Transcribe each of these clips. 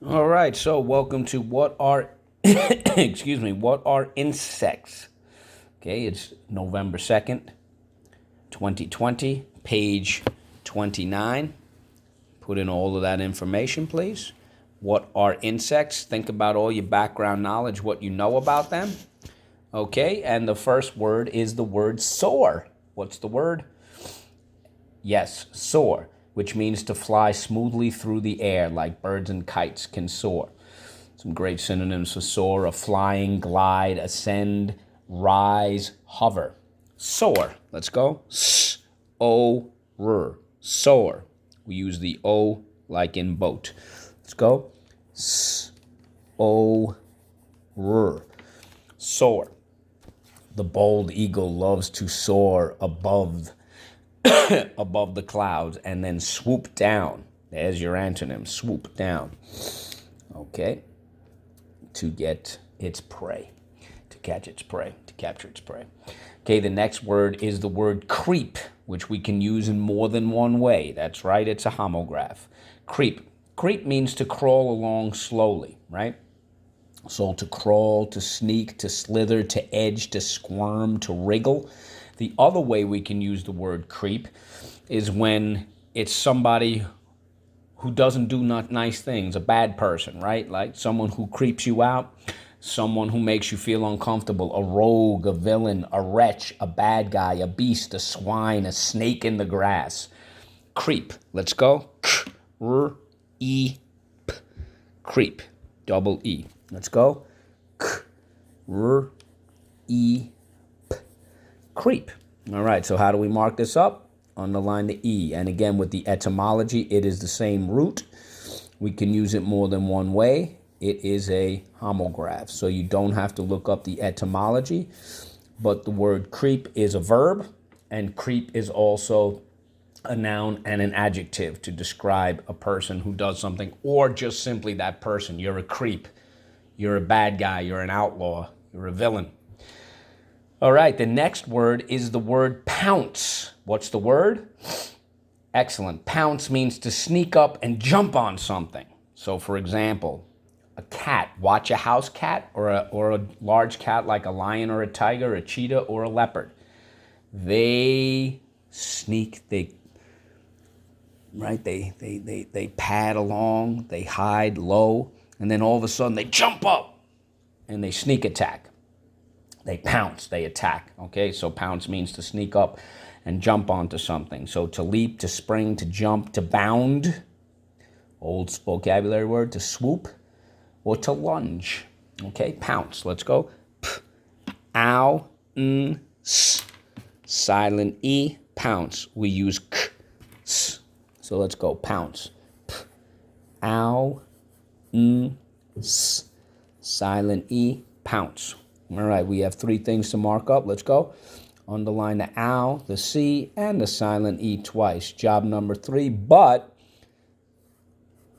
All right, so welcome to what are excuse me, what are insects? Okay, it's November 2nd, 2020, page 29. Put in all of that information, please. What are insects? Think about all your background knowledge, what you know about them. Okay, and the first word is the word soar. What's the word? Yes, soar, which means to fly smoothly through the air like birds and kites can soar. Some great synonyms for soar: a flying, glide, ascend, rise, hover. Soar. Let's go. S-O-R. Soar. We use the O like in boat. Let's go. S-O-R. Soar. The bold eagle loves to soar above above the clouds and then swoop down. There's your antonym, swoop down. Okay, to get its prey, to catch its prey, to capture its prey. Okay, the next word is the word creep, which we can use in more than one way. That's right, it's a homograph. Creep. Creep means to crawl along slowly, right? So to crawl, to sneak, to slither, to edge, to squirm, to wriggle. The other way we can use the word creep is when it's somebody who doesn't do not nice things, a bad person, right? Like someone who creeps you out, someone who makes you feel uncomfortable, a rogue, a villain, a wretch, a bad guy, a beast, a swine, a snake in the grass. Creep. Let's go. K-R-E-P. Creep. Double E. Let's go. K-R-E-P. Creep. All right, so how do we mark this up? Underline the E. And again, with the etymology, it is the same root. We can use it more than one way. It is a homograph, so you don't have to look up the etymology. But the word creep is a verb, and creep is also a noun and an adjective to describe a person who does something, or just simply that person. You're a creep. You're a bad guy. You're an outlaw. You're a villain. All right, the next word is the word pounce. What's the word? Excellent. Pounce means to sneak up and jump on something. So, for example, a cat. Watch a house cat or a large cat like a lion or a tiger, a cheetah or a leopard. They sneak, they pad along, they hide low, and then all of a sudden they jump up and they sneak attack. They pounce, they attack, okay? So pounce means to sneak up and jump onto something. So to leap, to spring, to jump, to bound, old vocabulary word, to swoop, or to lunge, okay? Pounce, let's go. P, ow, n, s, silent E, pounce. We use k, s. So let's go, pounce. P, ow, n, s, silent E, pounce. All right, we have three things to mark up. Let's go. Underline the ow, the C, and the silent E twice. Job number 3, but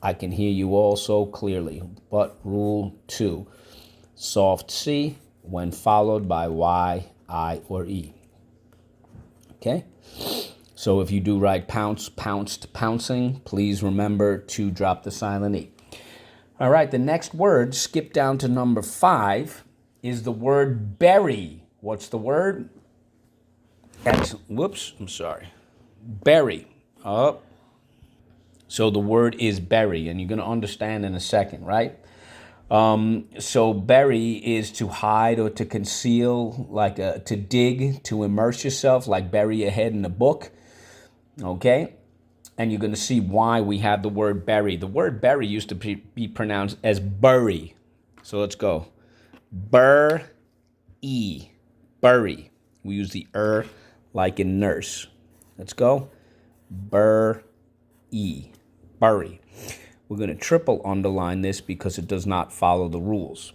I can hear you all so clearly. But rule 2, soft C when followed by Y, I, or E. Okay? So if you do write pounce, pounced, pouncing, please remember to drop the silent E. All right, the next word, skip down to number 5, is the word bury. What's the word? Excellent. Whoops, I'm sorry. Bury. Up. So the word is bury, and you're going to understand in a second, right? So bury is to hide or to conceal, like to dig, to immerse yourself, like bury your head in a book, okay? And you're going to see why we have the word bury. The word bury used to be pronounced as bury. So let's go. Bur-e, bury. We use the like in nurse. Let's go. Bur-e, bury. We're going to triple underline this because it does not follow the rules.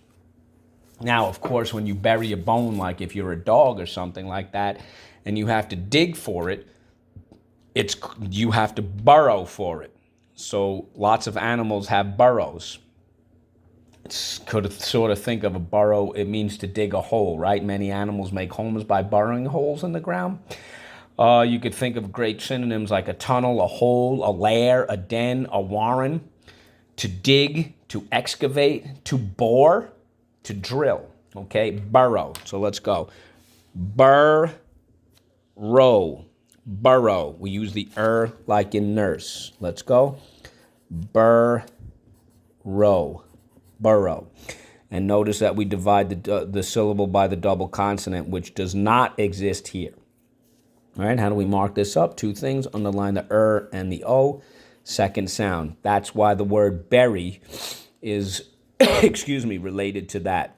Now, of course, when you bury a bone, like if you're a dog or something like that, and you have to dig for it, you have to burrow for it. So lots of animals have burrows. Could sort of think of a burrow, it means to dig a hole, right? Many animals make homes by burrowing holes in the ground. You could think of great synonyms like a tunnel, a hole, a lair, a den, a warren. To dig, to excavate, to bore, to drill. Okay, burrow. So let's go. Burrow. Burrow. We use the like in nurse. Let's go. Burrow. Burrow. And notice that we divide the syllable by the double consonant, which does not exist here. All right, how do we mark this up? Two things, underline the and the O, second sound. That's why the word berry is, excuse me, related to that.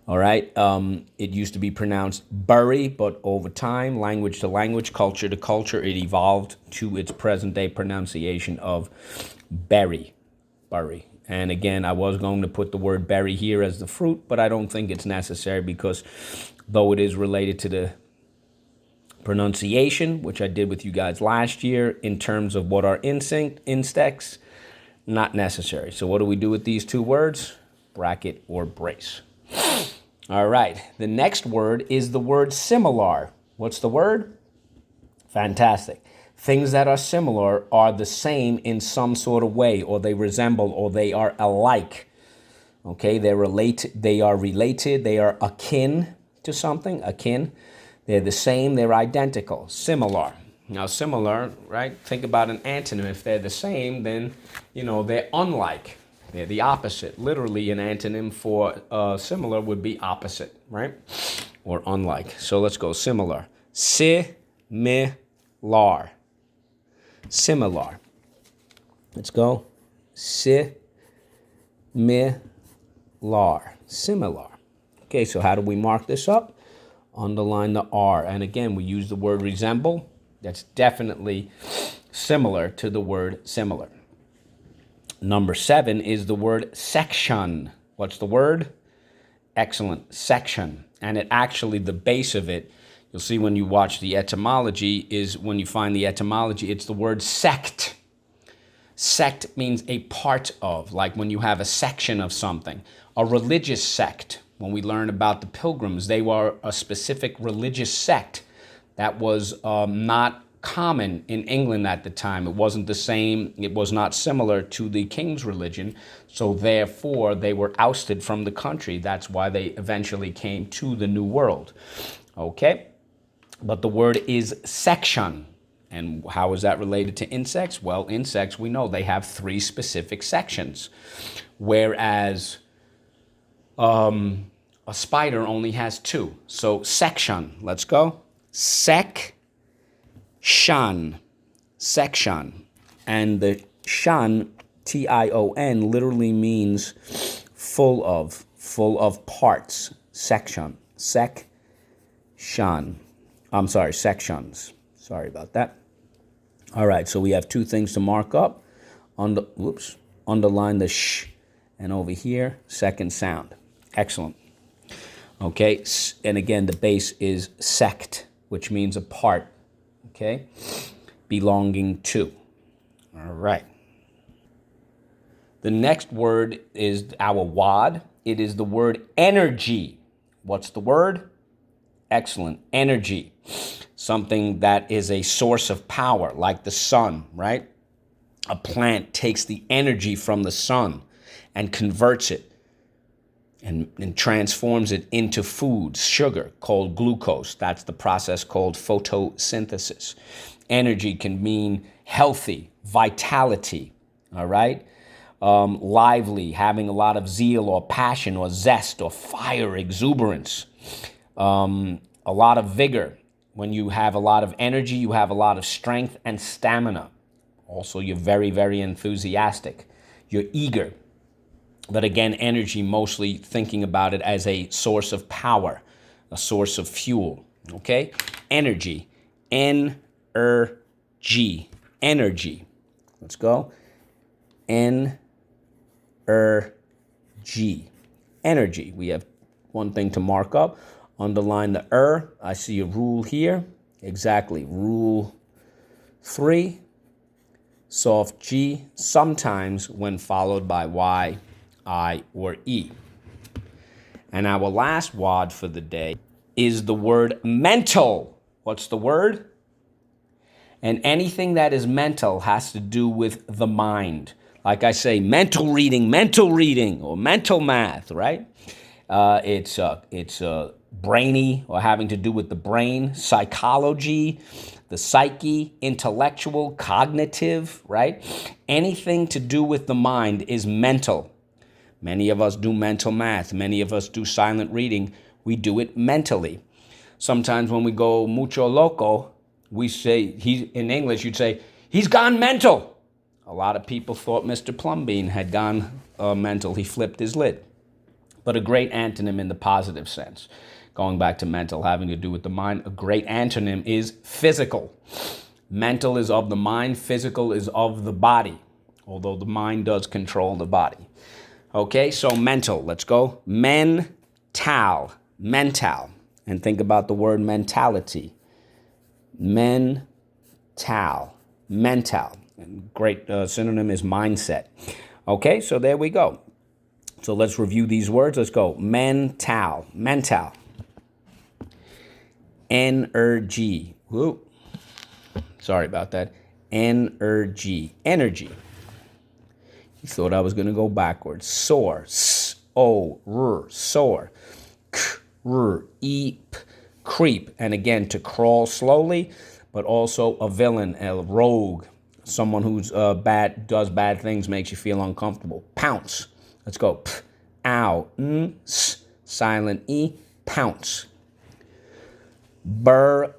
All right, it used to be pronounced bury, but over time, language to language, culture to culture, it evolved to its present day pronunciation of berry, bury. And again, I was going to put the word berry here as the fruit, but I don't think it's necessary because though it is related to the pronunciation, which I did with you guys last year, in terms of what are instincts, not necessary. So what do we do with these two words? Bracket or brace. All right, the next word is the word similar. What's the word? Fantastic. Things that are similar are the same in some sort of way, or they resemble, or they are alike. Okay, they are related, they are akin to something, akin. They're the same, they're identical, similar. Now, similar, right? Think about an antonym. If they're the same, then, they're unlike. They're the opposite. Literally, an antonym for similar would be opposite, right? Or unlike. So let's go similar. Similar. Similar. Let's go. Similar. Similar. Okay, so how do we mark this up? Underline the R. And again, we use the word resemble. That's definitely similar to the word similar. Number 7 is the word section. What's the word? Excellent. Section. And it actually, the base of it, you'll see when you watch the etymology, is when you find the etymology, it's the word sect. Sect means a part of, like when you have a section of something. A religious sect. When we learn about the Pilgrims, they were a specific religious sect that was not common in England at the time. It wasn't the same. It was not similar to the king's religion. So therefore, they were ousted from the country. That's why they eventually came to the New World. Okay? But the word is section. And how is that related to insects? Well, insects, we know they have 3 specific sections. Whereas a spider only has 2. So section, let's go. Section. Section. And the shan, Tion, literally means full of parts. Section. Section. I'm sorry, sections. Sorry about that. All right, so we have 2 things to mark up. Underline the sh, and over here, second sound. Excellent. Okay, and again, the base is sect, which means a part, okay, belonging to. All right. The next word is our WOD. It is the word energy. What's the word? Excellent. Energy. Something that is a source of power, like the sun, right? A plant takes the energy from the sun and converts it and transforms it into food, sugar, called glucose. That's the process called photosynthesis. Energy can mean healthy, vitality, all right? Lively, having a lot of zeal or passion or zest or fire, exuberance. A lot of vigor. When you have a lot of energy, you have a lot of strength and stamina. Also, you're very, very enthusiastic. You're eager. But again, energy, mostly thinking about it as a source of power, a source of fuel, okay? Energy, N-R-G, energy. Let's go. N-R-G, energy. We have one thing to mark up. Underline the I see a rule here. Exactly. Rule 3. Soft G, sometimes when followed by Y, I, or E. And our last WOD for the day is the word mental. What's the word? And anything that is mental has to do with the mind. Like I say, mental reading, or mental math, right? It's brainy, or having to do with the brain, psychology, the psyche, intellectual, cognitive, right? Anything to do with the mind is mental. Many of us do mental math. Many of us do silent reading. We do it mentally. Sometimes when we go mucho loco, we say, in English, you'd say, he's gone mental. A lot of people thought Mr. Plumbean had gone mental. He flipped his lid. But a great antonym in the positive sense, going back to mental, having to do with the mind, a great antonym is physical. Mental is of the mind, physical is of the body, although the mind does control the body. Okay, so mental, let's go. Mental. And think about the word mentality. Mental. And great synonym is mindset. Okay, so there we go. So let's review these words. Let's go. Mental. Energy. Whoop. Sorry about that. Energy. You thought I was going to go backwards. Soar. S-O-R. Soar. K-R. Eep. Creep. And again, to crawl slowly, but also a villain, a rogue, someone who's does bad things, makes you feel uncomfortable. Pounce. Let's go. P, ow, n, s, silent e, pounce. Burrow.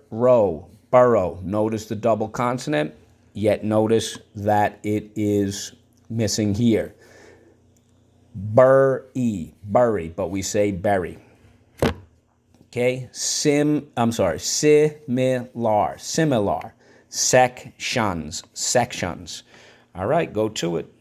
Notice the double consonant, yet notice that it is missing here. Bury, but we say bury. Okay, similar. Sections. All right, go to it.